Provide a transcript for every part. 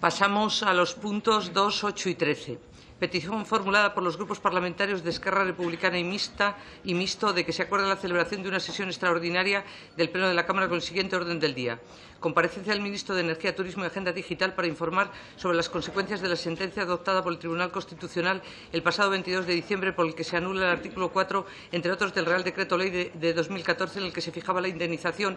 Pasamos a los puntos 2, 8 y 13. Petición formulada por los grupos parlamentarios de Esquerra Republicana y Mixto de que se acuerde la celebración de una sesión extraordinaria del Pleno de la Cámara con el siguiente orden del día. Comparecencia del Ministro de Energía, Turismo y Agenda Digital para informar sobre las consecuencias de la sentencia adoptada por el Tribunal Constitucional el pasado 22 de diciembre por el que se anula el artículo 4, entre otros, del Real Decreto Ley de 2014 en el que se fijaba la indemnización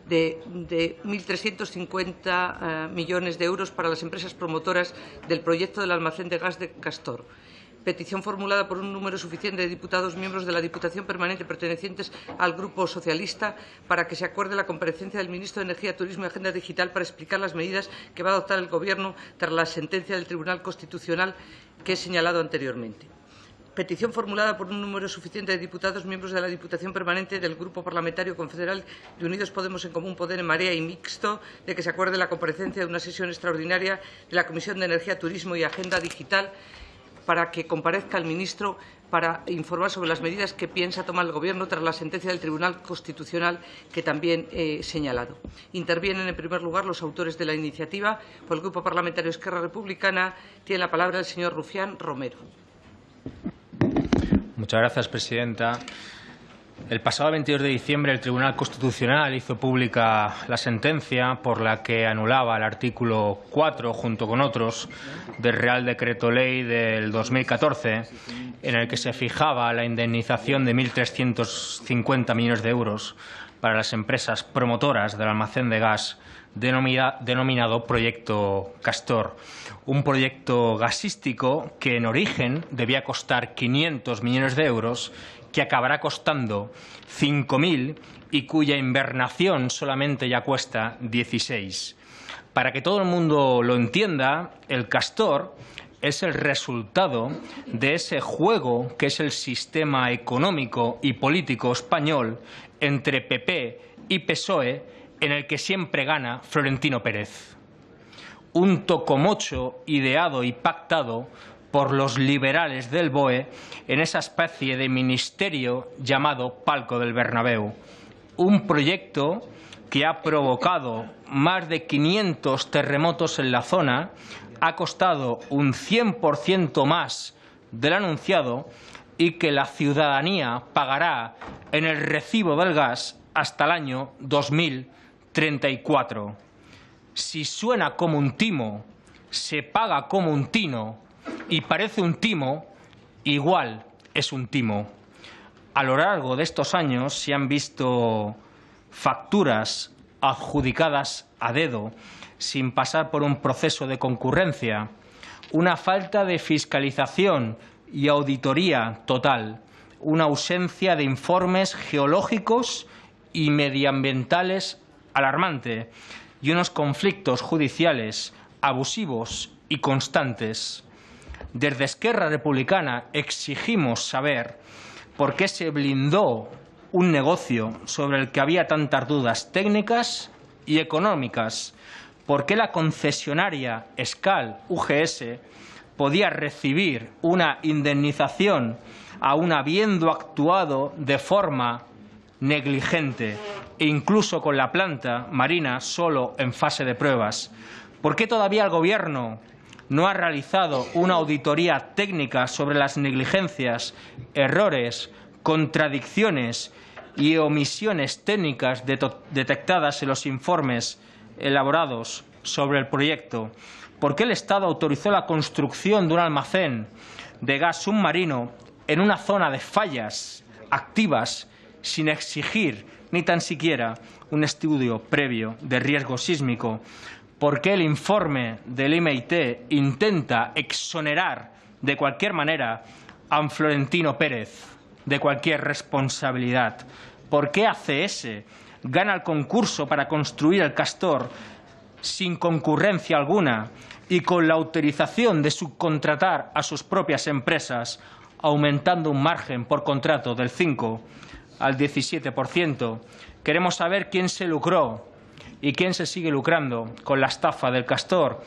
de 1.350 millones de euros para las empresas promotoras del proyecto del almacén de gas de Castor. Petición formulada por un número suficiente de diputados miembros de la Diputación Permanente pertenecientes al Grupo Socialista para que se acuerde la comparecencia del Ministro de Energía, Turismo y Agenda Digital para explicar las medidas que va a adoptar el Gobierno tras la sentencia del Tribunal Constitucional que he señalado anteriormente. Petición formulada por un número suficiente de diputados miembros de la Diputación Permanente del Grupo Parlamentario Confederal de Unidos Podemos en Común, Podem, Marea y Mixto de que se acuerde la comparecencia de una sesión extraordinaria de la Comisión de Energía, Turismo y Agenda Digital para que comparezca el Ministro para informar sobre las medidas que piensa tomar el Gobierno tras la sentencia del Tribunal Constitucional que también he señalado. Intervienen, en primer lugar, los autores de la iniciativa. Por el Grupo Parlamentario Esquerra Republicana tiene la palabra el señor Rufián Romero. Muchas gracias, presidenta. El pasado 22 de diciembre el Tribunal Constitucional hizo pública la sentencia por la que anulaba el artículo 4, junto con otros, del Real Decreto Ley del 2014, en el que se fijaba la indemnización de 1.350 millones de euros para las empresas promotoras del almacén de gas denominado Proyecto Castor. Un proyecto gasístico que en origen debía costar 500 millones de euros, que acabará costando 5.000 y cuya invernación solamente ya cuesta 16. Para que todo el mundo lo entienda, el Castor es el resultado de ese juego que es el sistema económico y político español entre PP y PSOE, en el que siempre gana Florentino Pérez. Un tocomocho ideado y pactado por los liberales del BOE en esa especie de ministerio llamado Palco del Bernabéu. Un proyecto que ha provocado más de 500 terremotos en la zona, ha costado un 100% más del anunciado y que la ciudadanía pagará en el recibo del gas hasta el año 2034. Si suena como un timo, se paga como un tino y parece un timo, igual es un timo. A lo largo de estos años se han visto facturas adjudicadas a dedo sin pasar por un proceso de concurrencia, una falta de fiscalización y auditoría total, una ausencia de informes geológicos y medioambientales alarmante y unos conflictos judiciales abusivos y constantes. Desde Esquerra Republicana exigimos saber por qué se blindó un negocio sobre el que había tantas dudas técnicas y económicas, por qué la concesionaria Escal UGS podía recibir una indemnización aun habiendo actuado de forma negligente e incluso con la planta marina solo en fase de pruebas. ¿Por qué todavía el Gobierno no ha realizado una auditoría técnica sobre las negligencias, errores, contradicciones y omisiones técnicas detectadas en los informes elaborados sobre el proyecto? ¿Por qué el Estado autorizó la construcción de un almacén de gas submarino en una zona de fallas activas sin exigir ni tan siquiera un estudio previo de riesgo sísmico? ¿Por qué el informe del MIT intenta exonerar de cualquier manera a Florentino Pérez de cualquier responsabilidad? ¿Por qué ACS gana el concurso para construir el Castor sin concurrencia alguna y con la autorización de subcontratar a sus propias empresas, aumentando un margen por contrato del 5 al 17%? Queremos saber quién se lucró y quién se sigue lucrando con la estafa del Castor.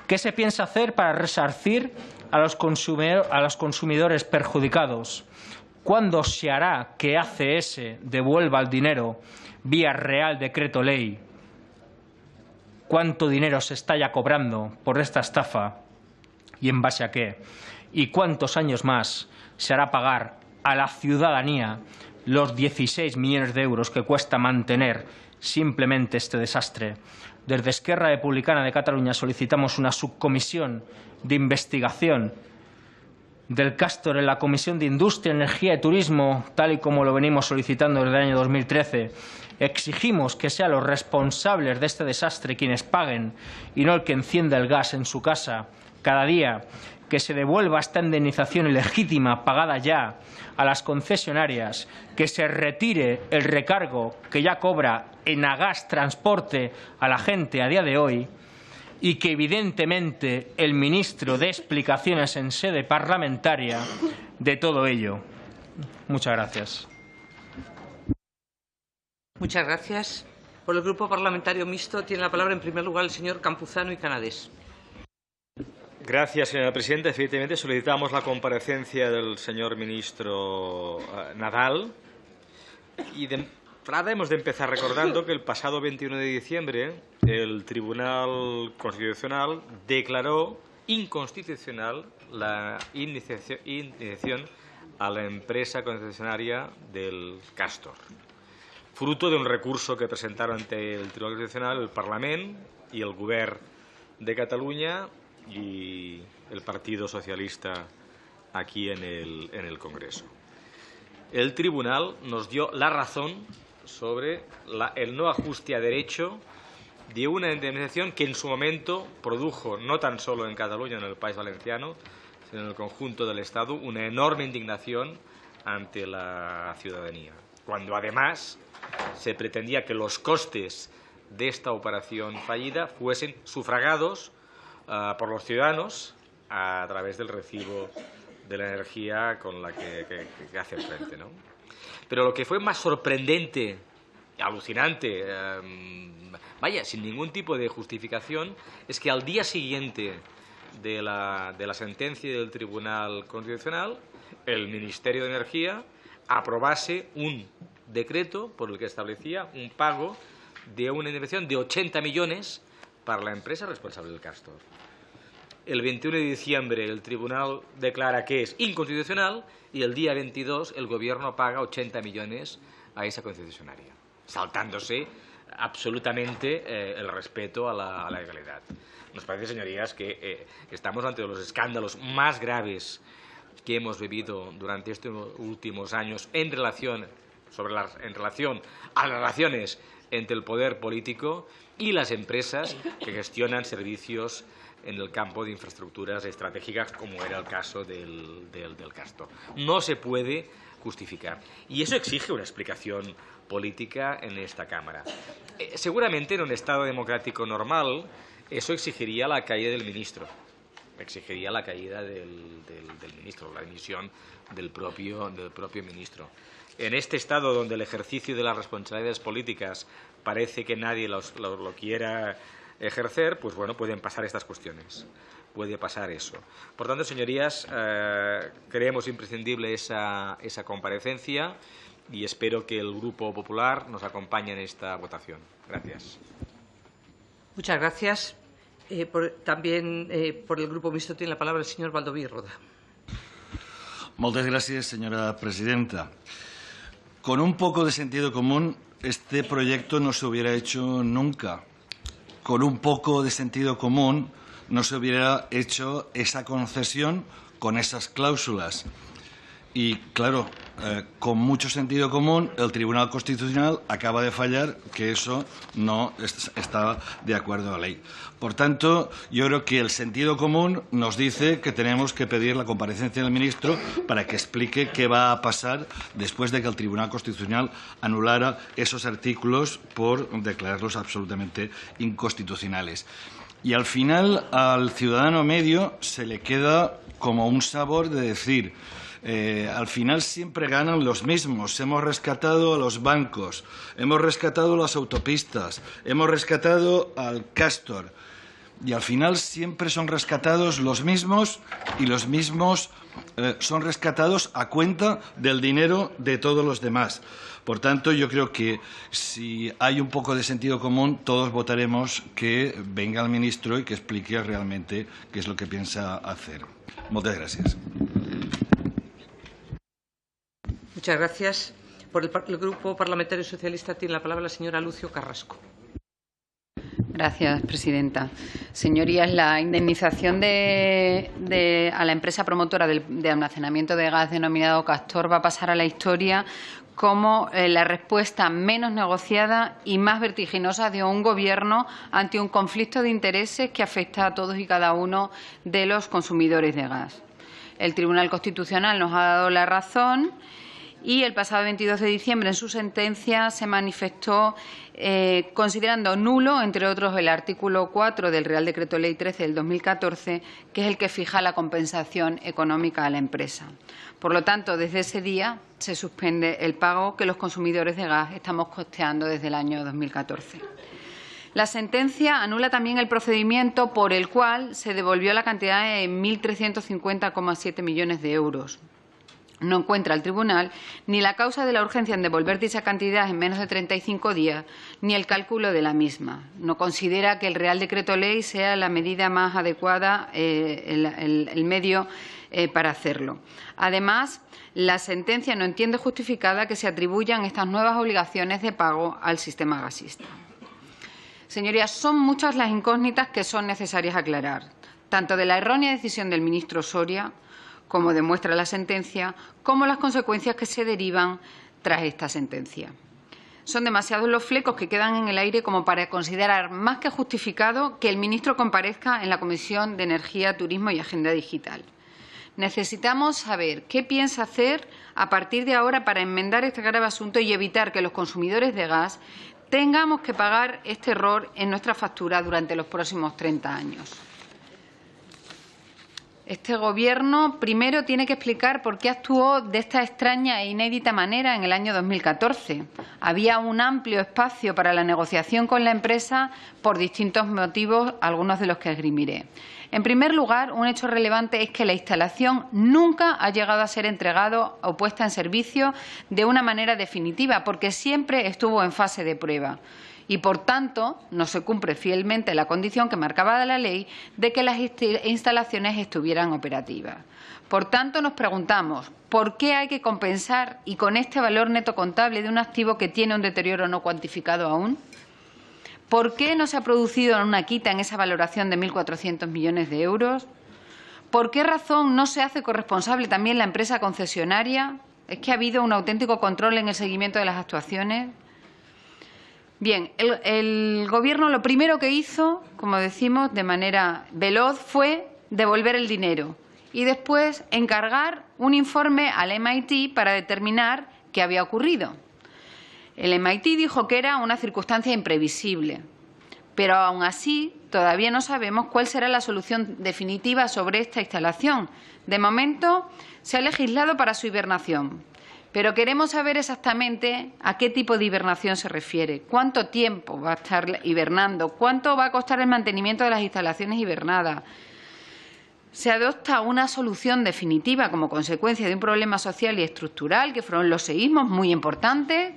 ¿Qué se piensa hacer para resarcir a los consumidores perjudicados? ¿Cuándo se hará que ACS devuelva el dinero vía Real Decreto Ley? cuánto dinero se está ya cobrando por esta estafa y en base a qué, y cuántos años más se hará pagar a la ciudadanía los 16 millones de euros que cuesta mantener simplemente este desastre. Desde Esquerra Republicana de Cataluña solicitamos una subcomisión de investigación del Castor en la Comisión de Industria, Energía y Turismo, tal y como lo venimos solicitando desde el año 2013. Exigimos que sean los responsables de este desastre quienes paguen y no el que encienda el gas en su casa cada día, que se devuelva esta indemnización ilegítima pagada ya a las concesionarias, que se retire el recargo que ya cobra Enagas Transporte a la gente a día de hoy y que evidentemente el ministro dé explicaciones en sede parlamentaria de todo ello. Muchas gracias. Muchas gracias. Por el Grupo Parlamentario Mixto tiene la palabra en primer lugar el señor Campuzano y Canadés. Gracias, señora presidenta. Efectivamente, solicitamos la comparecencia del señor ministro Nadal. Y de entrada hemos de empezar recordando que el pasado 21 de diciembre el Tribunal Constitucional declaró inconstitucional la indemnización a la empresa concesionaria del Castor, fruto de un recurso que presentaron ante el Tribunal Constitucional el Parlament y el Govern de Cataluña y el Partido Socialista aquí en el Congreso. El Tribunal nos dio la razón sobre el no ajuste a derecho de una indemnización que en su momento produjo, no tan solo en Cataluña, en el País Valenciano, sino en el conjunto del Estado, una enorme indignación ante la ciudadanía, cuando además se pretendía que los costes de esta operación fallida fuesen sufragados por los ciudadanos a través del recibo de la energía con la que hacen frente, ¿no? Pero lo que fue más sorprendente, alucinante, vaya, sin ningún tipo de justificación, es que al día siguiente de la sentencia del Tribunal Constitucional, el Ministerio de Energía aprobase un decreto por el que establecía un pago de una indemnización de 80 millones para la empresa responsable del Castor. El 21 de diciembre el Tribunal declara que es inconstitucional y el día 22 el Gobierno paga 80 millones a esa concesionaria, saltándose absolutamente el respeto a la legalidad. Nos parece, señorías, que estamos ante los escándalos más graves que hemos vivido durante estos últimos años en relación a las relaciones entre el poder político y las empresas que gestionan servicios en el campo de infraestructuras estratégicas, como era el caso del Castor. No se puede justificar. Y eso exige una explicación política en esta Cámara. Seguramente en un Estado democrático normal eso exigiría la caída del ministro. Exigiría la caída del ministro, la dimisión del propio ministro. En este Estado donde el ejercicio de las responsabilidades políticas parece que nadie lo quiera ejercer, pues bueno, pueden pasar estas cuestiones. Puede pasar eso. Por tanto, señorías, creemos imprescindible esa comparecencia y espero que el Grupo Popular nos acompañe en esta votación. Gracias. Muchas gracias. También por el Grupo Mixto tiene la palabra el señor Baldoví Roda. Muchas gracias, señora presidenta. Con un poco de sentido común, este proyecto no se hubiera hecho nunca. Con un poco de sentido común, no se hubiera hecho esa concesión con esas cláusulas. Y, claro, con mucho sentido común, el Tribunal Constitucional acaba de fallar que eso no está de acuerdo a la ley. Por tanto, yo creo que el sentido común nos dice que tenemos que pedir la comparecencia del ministro para que explique qué va a pasar después de que el Tribunal Constitucional anulara esos artículos por declararlos absolutamente inconstitucionales. Y al final, al ciudadano medio se le queda como un sabor de decir: al final siempre ganan los mismos. Hemos rescatado a los bancos, hemos rescatado las autopistas, hemos rescatado al Castor. y al final siempre son rescatados los mismos y los mismos son rescatados a cuenta del dinero de todos los demás. Por tanto, yo creo que si hay un poco de sentido común, todos votaremos que venga el ministro y que explique realmente qué es lo que piensa hacer. Muchas gracias. Muchas gracias. Por el Grupo Parlamentario Socialista tiene la palabra la señora Lucio Carrasco. Gracias, presidenta. Señorías, la indemnización a la empresa promotora de almacenamiento de gas denominado Castor va a pasar a la historia como la respuesta menos negociada y más vertiginosa de un Gobierno ante un conflicto de intereses que afecta a todos y cada uno de los consumidores de gas. El Tribunal Constitucional nos ha dado la razón y el pasado 22 de diciembre en su sentencia se manifestó considerando nulo, entre otros, el artículo 4 del Real Decreto Ley 13 del 2014, que es el que fija la compensación económica a la empresa. Por lo tanto, desde ese día se suspende el pago que los consumidores de gas estamos costeando desde el año 2014. La sentencia anula también el procedimiento por el cual se devolvió la cantidad de 1.350,7 millones de euros. No encuentra el Tribunal ni la causa de la urgencia en devolver dicha cantidad en menos de 35 días, ni el cálculo de la misma. No considera que el Real Decreto Ley sea la medida más adecuada, el medio para hacerlo. Además, la sentencia no entiende justificada que se atribuyan estas nuevas obligaciones de pago al sistema gasista. Señorías, son muchas las incógnitas que son necesarias aclarar, tanto de la errónea decisión del ministro Soria, como demuestra la sentencia, como las consecuencias que se derivan tras esta sentencia. Son demasiados los flecos que quedan en el aire como para considerar más que justificado que el ministro comparezca en la Comisión de Energía, Turismo y Agenda Digital. Necesitamos saber qué piensa hacer a partir de ahora para enmendar este grave asunto y evitar que los consumidores de gas tengamos que pagar este error en nuestra factura durante los próximos 30 años. Este Gobierno primero tiene que explicar por qué actuó de esta extraña e inédita manera en el año 2014. Había un amplio espacio para la negociación con la empresa por distintos motivos, algunos de los que esgrimiré. En primer lugar, un hecho relevante es que la instalación nunca ha llegado a ser entregada o puesta en servicio de una manera definitiva, porque siempre estuvo en fase de prueba. Y, por tanto, no se cumple fielmente la condición que marcaba la ley de que las instalaciones estuvieran operativas. Por tanto, nos preguntamos ¿por qué hay que compensar y con este valor neto contable de un activo que tiene un deterioro no cuantificado aún? ¿Por qué no se ha producido una quita en esa valoración de 1.400 millones de euros? ¿Por qué razón no se hace corresponsable también la empresa concesionaria? ¿Es que ha habido un auténtico control en el seguimiento de las actuaciones? Bien, el Gobierno lo primero que hizo, como decimos, de manera veloz, fue devolver el dinero y después encargar un informe al MIT para determinar qué había ocurrido. El MIT dijo que era una circunstancia imprevisible, pero aún así todavía no sabemos cuál será la solución definitiva sobre esta instalación. De momento se ha legislado para su hibernación. Pero queremos saber exactamente a qué tipo de hibernación se refiere, cuánto tiempo va a estar hibernando, cuánto va a costar el mantenimiento de las instalaciones hibernadas. Se adopta una solución definitiva como consecuencia de un problema social y estructural, que fueron los seísmos, muy importantes,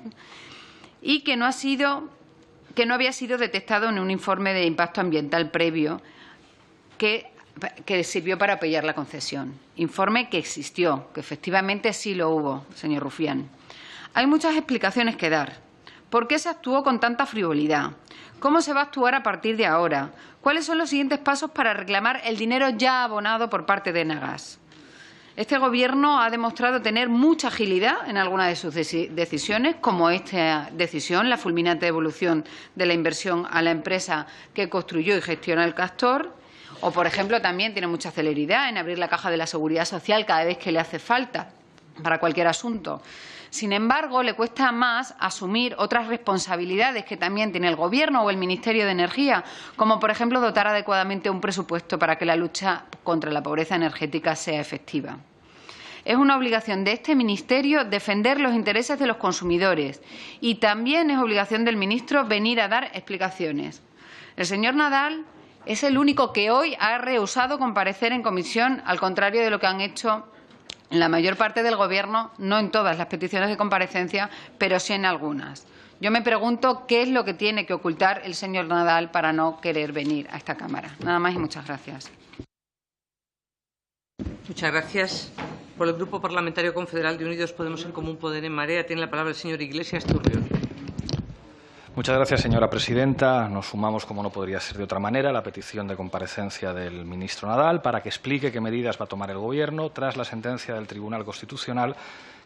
y que no había sido detectado en un informe de impacto ambiental previo que sirvió para apoyar la concesión. Informe que existió, que efectivamente sí lo hubo, señor Rufián. Hay muchas explicaciones que dar. ¿Por qué se actuó con tanta frivolidad? ¿Cómo se va a actuar a partir de ahora? ¿Cuáles son los siguientes pasos para reclamar el dinero ya abonado por parte de Enagas? Este Gobierno ha demostrado tener mucha agilidad en algunas de sus decisiones, como esta decisión, la fulminante devolución de la inversión a la empresa que construyó y gestiona el Castor. O, por ejemplo, también tiene mucha celeridad en abrir la caja de la Seguridad Social cada vez que le hace falta para cualquier asunto. Sin embargo, le cuesta más asumir otras responsabilidades que también tiene el Gobierno o el Ministerio de Energía, como, por ejemplo, dotar adecuadamente un presupuesto para que la lucha contra la pobreza energética sea efectiva. Es una obligación de este Ministerio defender los intereses de los consumidores y también es obligación del ministro venir a dar explicaciones. El señor Nadal Es el único que hoy ha rehusado comparecer en comisión, al contrario de lo que han hecho en la mayor parte del Gobierno, no en todas las peticiones de comparecencia, pero sí en algunas. Yo me pregunto qué es lo que tiene que ocultar el señor Nadal para no querer venir a esta Cámara. Nada más y muchas gracias. Muchas gracias. Por el Grupo Parlamentario Confederal de Unidos Podemos en Común Poder en Marea tiene la palabra el señor Iglesias Turrión. Muchas gracias, señora presidenta. Nos sumamos, como no podría ser de otra manera, a la petición de comparecencia del ministro Nadal para que explique qué medidas va a tomar el Gobierno tras la sentencia del Tribunal Constitucional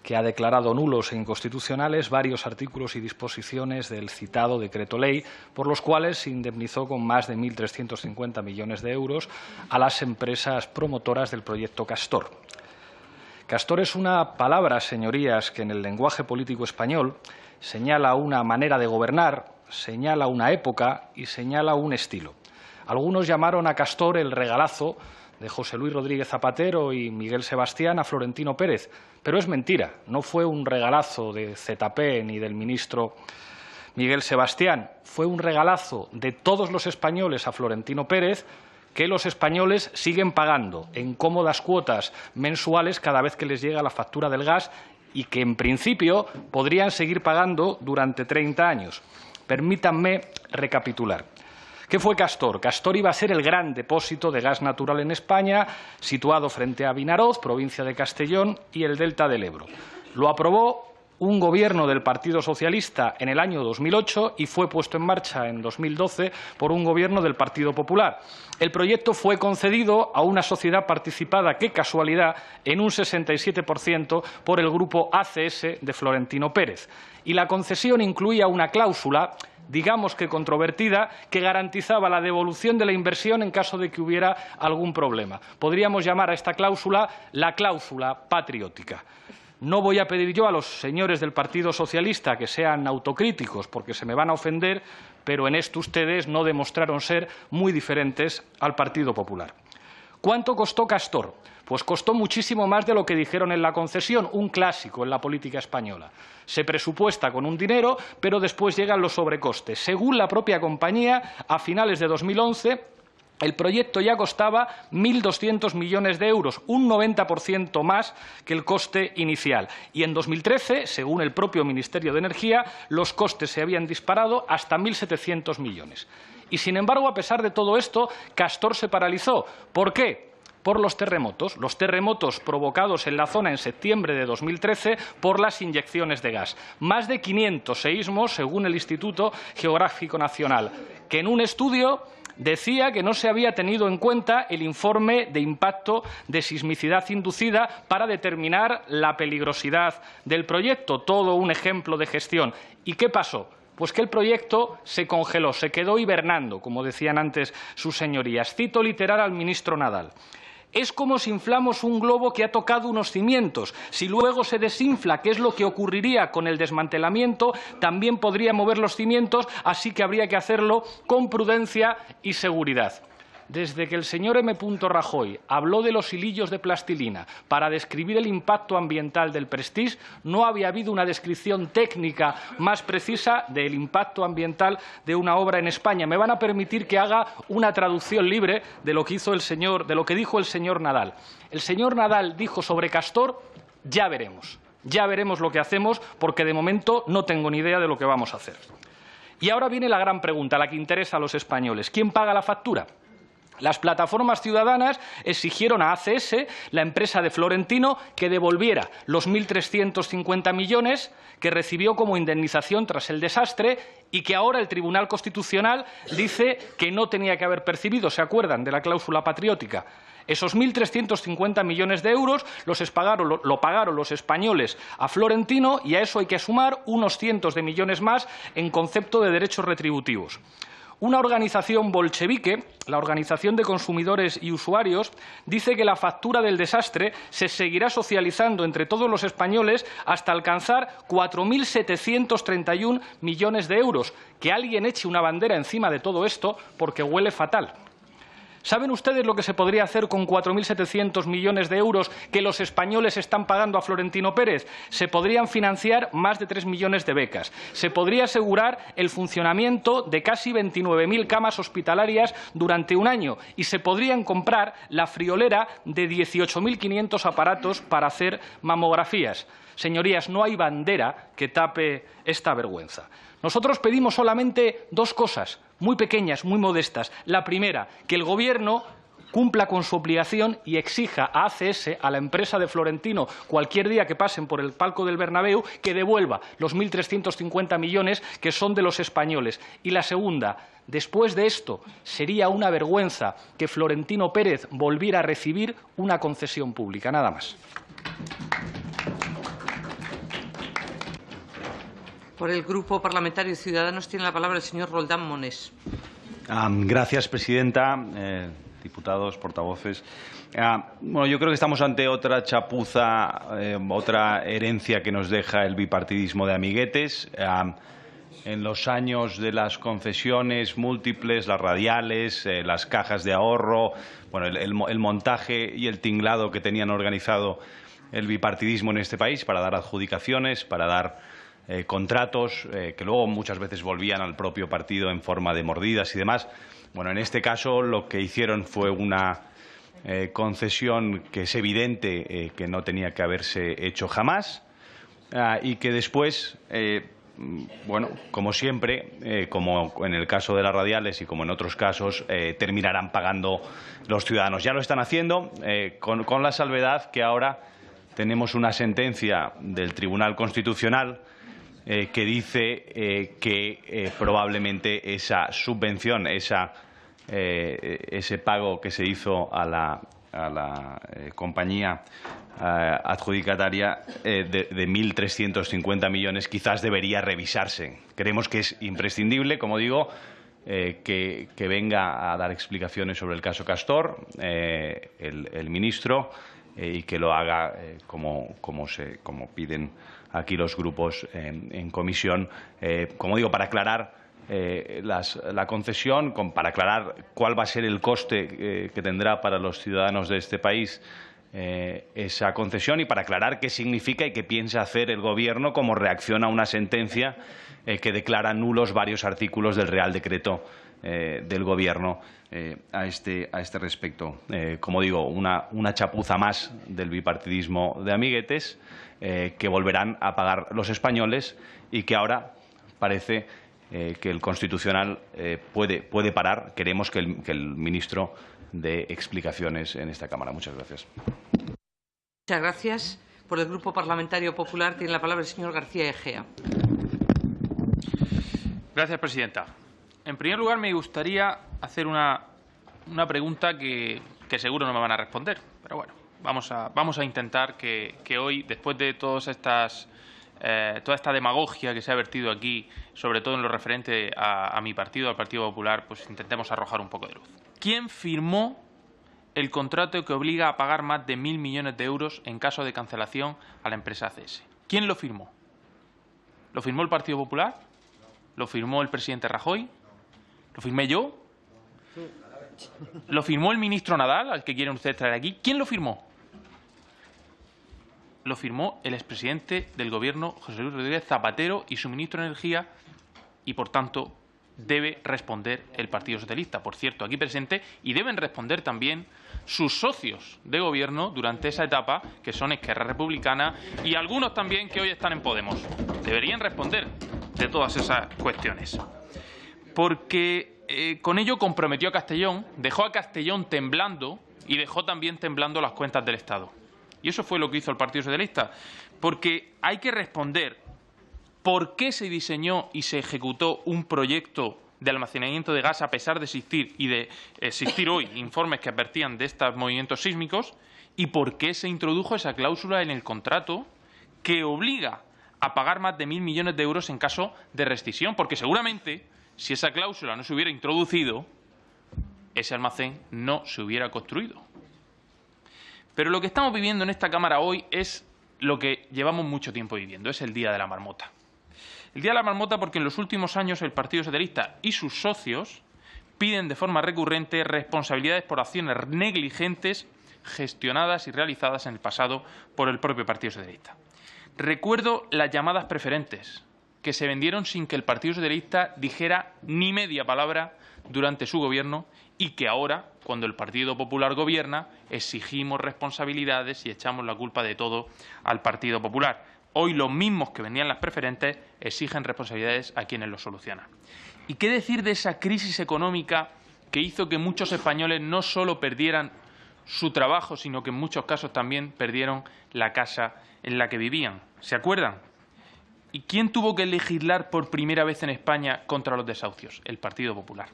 que ha declarado nulos e inconstitucionales varios artículos y disposiciones del citado decreto ley, por los cuales se indemnizó con más de 1.350 millones de euros a las empresas promotoras del proyecto Castor. Castor es una palabra, señorías, que en el lenguaje político español señala una manera de gobernar, señala una época y señala un estilo. Algunos llamaron a Castor el regalazo de José Luis Rodríguez Zapatero y Miguel Sebastián a Florentino Pérez, pero es mentira, no fue un regalazo de ZP ni del ministro Miguel Sebastián, fue un regalazo de todos los españoles a Florentino Pérez, que los españoles siguen pagando en cómodas cuotas mensuales cada vez que les llega la factura del gas y que, en principio, podrían seguir pagando durante 30 años. Permítanme recapitular. ¿Qué fue Castor? Castor iba a ser el gran depósito de gas natural en España, situado frente a Vinaroz, provincia de Castellón, y el delta del Ebro. Lo aprobó un gobierno del Partido Socialista en el año 2008 y fue puesto en marcha en 2012 por un gobierno del Partido Popular. El proyecto fue concedido a una sociedad participada, qué casualidad, en un 67% por el grupo ACS de Florentino Pérez. Y la concesión incluía una cláusula, digamos que controvertida, que garantizaba la devolución de la inversión en caso de que hubiera algún problema. Podríamos llamar a esta cláusula la cláusula patriótica. No voy a pedir yo a los señores del Partido Socialista que sean autocríticos, porque se me van a ofender, pero en esto ustedes no demostraron ser muy diferentes al Partido Popular. ¿Cuánto costó Castor? Pues costó muchísimo más de lo que dijeron en la concesión, un clásico en la política española. Se presupuesta con un dinero, pero después llegan los sobrecostes. Según la propia compañía, a finales de 2011, el proyecto ya costaba 1.200 millones de euros, un 90% más que el coste inicial. Y en 2013, según el propio Ministerio de Energía, los costes se habían disparado hasta 1.700 millones. Y, sin embargo, a pesar de todo esto, Castor se paralizó. ¿Por qué? Por los terremotos provocados en la zona en septiembre de 2013 por las inyecciones de gas. Más de 500 seísmos, según el Instituto Geográfico Nacional, que en un estudio decía que no se había tenido en cuenta el informe de impacto de sismicidad inducida para determinar la peligrosidad del proyecto. Todo un ejemplo de gestión. ¿Y qué pasó? Pues que el proyecto se congeló, se quedó hibernando, como decían antes sus señorías. Cito literal al ministro Nadal. Es como si inflamos un globo que ha tocado unos cimientos. Si luego se desinfla, ¿qué es lo que ocurriría con el desmantelamiento? También podría mover los cimientos, así que habría que hacerlo con prudencia y seguridad. Desde que el señor M. Rajoy habló de los hilillos de plastilina para describir el impacto ambiental del Prestige, no había habido una descripción técnica más precisa del impacto ambiental de una obra en España. Me van a permitir que haga una traducción libre de lo que dijo el señor Nadal. El señor Nadal dijo sobre Castor: ya veremos lo que hacemos, porque de momento no tengo ni idea de lo que vamos a hacer. Y ahora viene la gran pregunta, la que interesa a los españoles. ¿Quién paga la factura? Las plataformas ciudadanas exigieron a ACS, la empresa de Florentino, que devolviera los 1.350 millones que recibió como indemnización tras el desastre y que ahora el Tribunal Constitucional dice que no tenía que haber percibido. ¿Se acuerdan de la cláusula patriótica? Esos 1.350 millones de euros lo pagaron los españoles a Florentino, y a eso hay que sumar unos cientos de millones más en concepto de derechos retributivos. Una organización bolchevique, la Organización de Consumidores y Usuarios, dice que la factura del desastre se seguirá socializando entre todos los españoles hasta alcanzar 4.731 millones de euros. Que alguien eche una bandera encima de todo esto, porque huele fatal. ¿Saben ustedes lo que se podría hacer con 4.700 millones de euros que los españoles están pagando a Florentino Pérez? Se podrían financiar más de 3 millones de becas. Se podría asegurar el funcionamiento de casi 29.000 camas hospitalarias durante un año y se podrían comprar la friolera de 18.500 aparatos para hacer mamografías. Señorías, no hay bandera que tape esta vergüenza. Nosotros pedimos solamente dos cosas, muy pequeñas, muy modestas. La primera, que el Gobierno cumpla con su obligación y exija a ACS, a la empresa de Florentino, cualquier día que pasen por el palco del Bernabéu, que devuelva los 1.350 millones que son de los españoles. Y la segunda, después de esto, sería una vergüenza que Florentino Pérez volviera a recibir una concesión pública. Nada más. Por el Grupo Parlamentario de Ciudadanos tiene la palabra el señor Roldán Monés. Gracias, presidenta. Diputados, portavoces. Bueno, yo creo que estamos ante otra chapuza, otra herencia que nos deja el bipartidismo de amiguetes. En los años de las concesiones múltiples, las radiales, las cajas de ahorro, bueno, el montaje y el tinglado que tenían organizado el bipartidismo en este país para dar adjudicaciones, para dar contratos que luego muchas veces volvían al propio partido en forma de mordidas y demás. Bueno, en este caso lo que hicieron fue una concesión que es evidente que no tenía que haberse hecho jamás y que después, bueno, como siempre, como en el caso de las radiales y como en otros casos, terminarán pagando los ciudadanos. Ya lo están haciendo con la salvedad que ahora tenemos una sentencia del Tribunal Constitucional que dice que probablemente esa subvención, ese pago que se hizo a la compañía adjudicataria de 1.350 millones quizás debería revisarse. Creemos que es imprescindible, como digo, que venga a dar explicaciones sobre el caso Castor el ministro y que lo haga como piden aquí los grupos en comisión, como digo, para aclarar la concesión, para aclarar cuál va a ser el coste que tendrá para los ciudadanos de este país esa concesión y para aclarar qué significa y qué piensa hacer el Gobierno como reacción a una sentencia que declara nulos varios artículos del Real Decreto del Gobierno a este respecto. Como digo, una chapuza más del bipartidismo de amiguetes que volverán a pagar los españoles y que ahora parece que el Constitucional puede parar. Queremos que el ministro dé explicaciones en esta Cámara. Muchas gracias. Muchas gracias. Por el Grupo Parlamentario Popular tiene la palabra el señor García Egea. Gracias, presidenta. En primer lugar, me gustaría hacer una pregunta que seguro no me van a responder, pero bueno, vamos a intentar que hoy, después de toda esta demagogia que se ha vertido aquí, sobre todo en lo referente a mi partido, al Partido Popular, pues intentemos arrojar un poco de luz. ¿Quién firmó el contrato que obliga a pagar más de 1.000 millones de euros en caso de cancelación a la empresa ACS? ¿Quién lo firmó? ¿Lo firmó el Partido Popular? ¿Lo firmó el presidente Rajoy? ¿Lo firmé yo? ¿Lo firmó el ministro Nadal, al que quieren ustedes traer aquí? ¿Quién lo firmó? Lo firmó el expresidente del Gobierno, José Luis Rodríguez Zapatero, y su ministro de Energía, y por tanto debe responder el Partido Socialista, por cierto, aquí presente, y deben responder también sus socios de Gobierno durante esa etapa, que son Esquerra Republicana y algunos también que hoy están en Podemos. Deberían responder de todas esas cuestiones. Porque con ello comprometió a Castellón, dejó a Castellón temblando y dejó también temblando las cuentas del Estado. Y eso fue lo que hizo el Partido Socialista. Porque hay que responder por qué se diseñó y se ejecutó un proyecto de almacenamiento de gas a pesar de existir y de existir hoy informes que advertían de estos movimientos sísmicos y por qué se introdujo esa cláusula en el contrato que obliga a pagar más de 1.000 millones de euros en caso de rescisión. Porque seguramente, si esa cláusula no se hubiera introducido, ese almacén no se hubiera construido. Pero lo que estamos viviendo en esta Cámara hoy es lo que llevamos mucho tiempo viviendo, es el Día de la Marmota. El Día de la Marmota porque en los últimos años el Partido Socialista y sus socios piden de forma recurrente responsabilidades por acciones negligentes gestionadas y realizadas en el pasado por el propio Partido Socialista. Recuerdo las llamadas preferentes, que se vendieron sin que el Partido Socialista dijera ni media palabra durante su gobierno y que ahora, cuando el Partido Popular gobierna, exigimos responsabilidades y echamos la culpa de todo al Partido Popular. Hoy los mismos que vendían las preferentes exigen responsabilidades a quienes lo solucionan. ¿Y qué decir de esa crisis económica que hizo que muchos españoles no solo perdieran su trabajo, sino que en muchos casos también perdieron la casa en la que vivían? ¿Se acuerdan? ¿Y quién tuvo que legislar por primera vez en España contra los desahucios? El Partido Popular.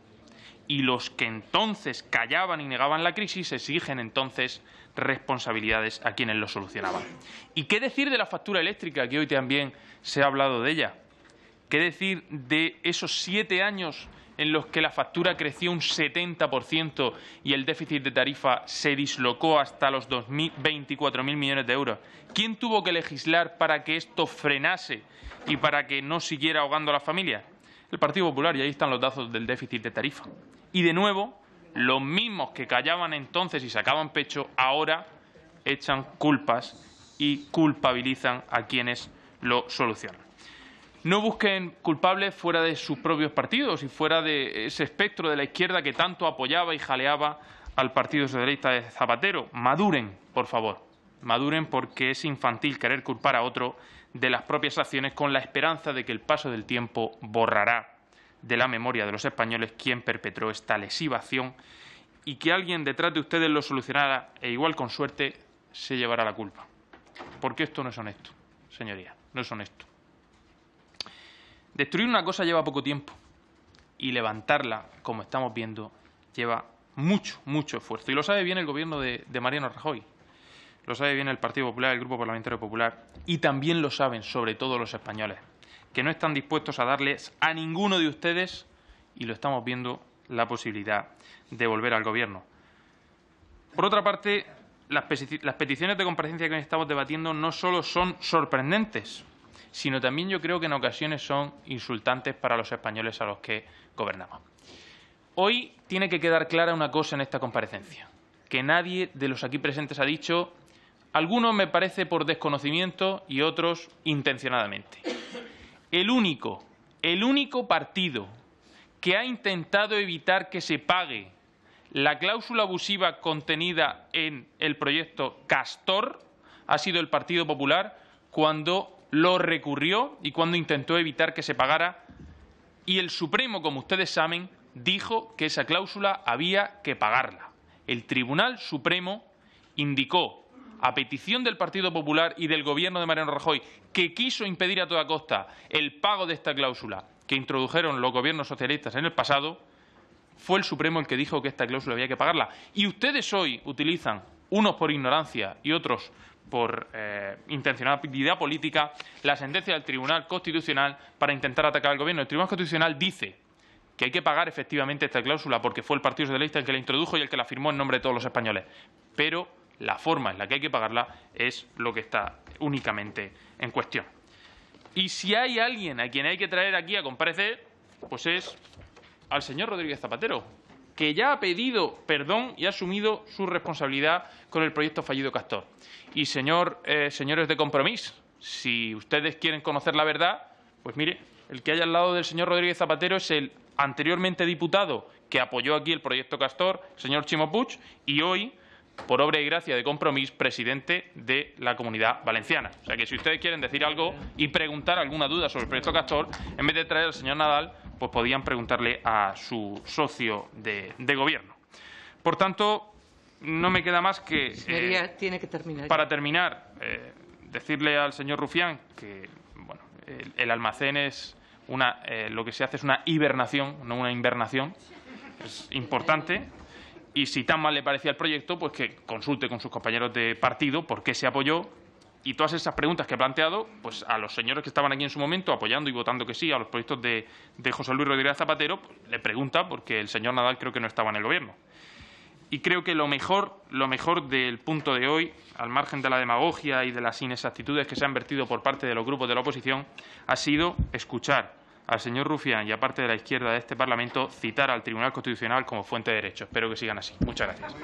Y los que entonces callaban y negaban la crisis exigen entonces responsabilidades a quienes lo solucionaban. ¿Y qué decir de la factura eléctrica, que hoy también se ha hablado de ella? ¿Qué decir de esos 7 años en los que la factura creció un 70% y el déficit de tarifa se dislocó hasta los 24.000 millones de euros? ¿Quién tuvo que legislar para que esto frenase y para que no siguiera ahogando a las familias? El Partido Popular, y ahí están los datos del déficit de tarifa. Y de nuevo, los mismos que callaban entonces y sacaban pecho, ahora echan culpas y culpabilizan a quienes lo solucionan. No busquen culpables fuera de sus propios partidos y fuera de ese espectro de la izquierda que tanto apoyaba y jaleaba al Partido Socialista de Zapatero. Maduren, por favor. Maduren, porque es infantil querer culpar a otro de las propias acciones con la esperanza de que el paso del tiempo borrará de la memoria de los españoles quién perpetró esta lesiva acción y que alguien detrás de ustedes lo solucionara e igual con suerte se llevará la culpa. Porque esto no es honesto, señorías, no es honesto. Destruir una cosa lleva poco tiempo y levantarla, como estamos viendo, lleva mucho, mucho esfuerzo. Y lo sabe bien el Gobierno de Mariano Rajoy, lo sabe bien el Partido Popular, el Grupo Parlamentario Popular, y también lo saben, sobre todo, los españoles, que no están dispuestos a darles a ninguno de ustedes, y lo estamos viendo, la posibilidad de volver al Gobierno. Por otra parte, las peticiones de comparecencia que hoy estamos debatiendo no solo son sorprendentes, sino también yo creo que en ocasiones son insultantes para los españoles a los que gobernamos. Hoy tiene que quedar clara una cosa en esta comparecencia, que nadie de los aquí presentes ha dicho, algunos me parece por desconocimiento y otros intencionadamente. El único partido que ha intentado evitar que se pague la cláusula abusiva contenida en el proyecto Castor ha sido el Partido Popular cuando lo recurrió y cuando intentó evitar que se pagara. Y el Supremo, como ustedes saben, dijo que esa cláusula había que pagarla. El Tribunal Supremo indicó, a petición del Partido Popular y del Gobierno de Mariano Rajoy, que quiso impedir a toda costa el pago de esta cláusula que introdujeron los gobiernos socialistas en el pasado, fue el Supremo el que dijo que esta cláusula había que pagarla. Y ustedes hoy utilizan, unos por ignorancia y otros por intencionalidad política, la sentencia del Tribunal Constitucional para intentar atacar al Gobierno. El Tribunal Constitucional dice que hay que pagar efectivamente esta cláusula porque fue el Partido Socialista el que la introdujo y el que la firmó en nombre de todos los españoles. Pero la forma en la que hay que pagarla es lo que está únicamente en cuestión. Y si hay alguien a quien hay que traer aquí a comparecer, pues es al señor Rodríguez Zapatero, que ya ha pedido perdón y ha asumido su responsabilidad con el proyecto fallido Castor. Y señores de Compromís, si ustedes quieren conocer la verdad, pues mire, el que haya al lado del señor Rodríguez Zapatero es el anteriormente diputado que apoyó aquí el proyecto Castor, el señor Chimo Puig, y hoy, por obra y gracia de Compromís, presidente de la Comunidad Valenciana. O sea que si ustedes quieren decir algo y preguntar alguna duda sobre el proyecto Castor, en vez de traer al señor Nadal, pues podían preguntarle a su socio de gobierno. Por tanto, no me queda más que, tiene que terminar para terminar, decirle al señor Rufián que bueno, el almacén es lo que se hace es una hibernación, no una invernación. Es importante. Y si tan mal le parecía el proyecto, pues que consulte con sus compañeros de partido por qué se apoyó. Y todas esas preguntas que he planteado, pues a los señores que estaban aquí en su momento apoyando y votando que sí a los proyectos de José Luis Rodríguez Zapatero, pues, le pregunta porque el señor Nadal creo que no estaba en el Gobierno. Y creo que lo mejor del punto de hoy, al margen de la demagogia y de las inexactitudes que se han vertido por parte de los grupos de la oposición, ha sido escuchar al señor Rufián y a parte de la izquierda de este Parlamento citar al Tribunal Constitucional como fuente de derecho. Espero que sigan así. Muchas gracias.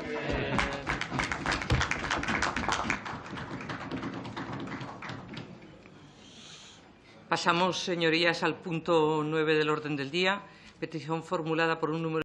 Pasamos, señorías, al punto 9 del orden del día. Petición formulada por un número